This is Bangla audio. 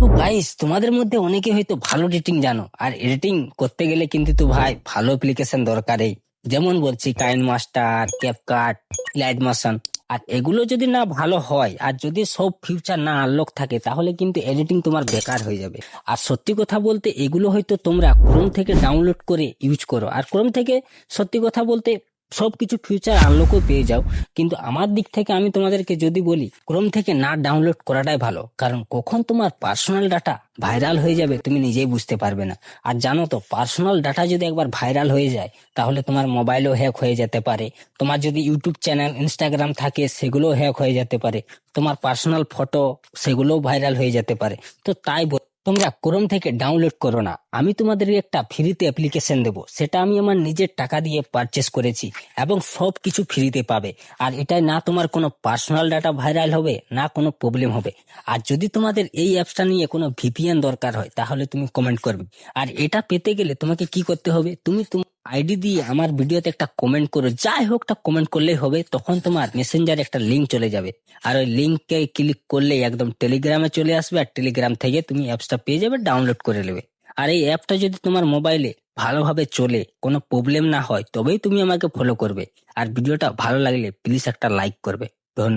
তো গাইস, তোমাদের মধ্যে অনেকে হয়তো ভালো এডিটিং জানো, আর এডিটিং করতে গেলে কিন্তু তো ভাই ভালো অ্যাপ্লিকেশন দরকারই। যেমন বলছি কাইন মাস্টার, ক্যাপকাট, লাইট মোশন। আর এগুলো যদি না ভালো হয় আর যদি সব ফিউচার না আনলক থাকে তাহলে কিন্তু এডিটিং তোমার বেকার হয়ে যাবে। আর সত্যি কথা বলতে এগুলো হয়তো তোমরা ক্রোম থেকে ডাউনলোড করে ইউজ করো, আর ক্রোম থেকে সত্যি কথা বলতে সবকিছু ফিউচার আনলকও পেয়ে যাও। কিন্তু আমার দিক থেকে আমি তোমাদেরকে যদি বলি, ক্রোম থেকে না ডাউনলোড করাটাই ভালো, কারণ কখন তোমার পার্সোনাল ডাটা ভাইরাল হয়ে যাবে তুমি নিজেই বুঝতে পারবে না। আর জানো তো, পার্সোনাল ডাটা যদি একবার ভাইরাল হয়ে যায় তাহলে তোমার মোবাইলও হ্যাক হয়ে যেতে পারে। তোমার যদি ইউটিউব চ্যানেল, ইনস্টাগ্রাম থাকে সেগুলোও হ্যাক হয়ে যেতে পারে। তোমার পার্সোনাল ফটো সেগুলোও ভাইরাল হয়ে যেতে পারে। তো তাই তোমরা ক্রোম থেকে ডাউনলোড করো না। আমি তোমাদের একটা ফ্রিতে অ্যাপ্লিকেশন দেবো, সেটা আমি আমার নিজের টাকা দিয়ে পারচেস করেছি এবং সবকিছু ফ্রিতে পাবে। আর এটাই না তোমার কোনো পার্সোনাল ডাটা ভাইরাল হবে, না কোনো প্রবলেম হবে। আর যদি তোমাদের এই অ্যাপসটা নিয়ে কোনো ভিপিএন দরকার হয় তাহলে তুমি কমেন্ট করবে। আর এটা পেতে গেলে তোমাকে কি করতে হবে, তুমি তোমার আইডি দিয়ে আমার ভিডিওতে একটা কমেন্ট করো, যাই হোক একটা কমেন্ট করলেই হবে। তখন তোমার মেসেঞ্জারে একটা লিঙ্ক চলে যাবে, আর ওই লিঙ্কে ক্লিক করলেই একদম টেলিগ্রামে চলে আসবে, আর টেলিগ্রাম থেকে তুমি অ্যাপসটা পেয়ে যাবে, ডাউনলোড করে নেবে। আর এই অ্যাপটা যদি তোমার মোবাইলে ভালোভাবে চলে, কোনো প্রবলেম না হয়, তবেই তুমি আমাকে ফলো করবে। আর ভিডিওটা ভালো লাগলে প্লিজ একটা লাইক করবে।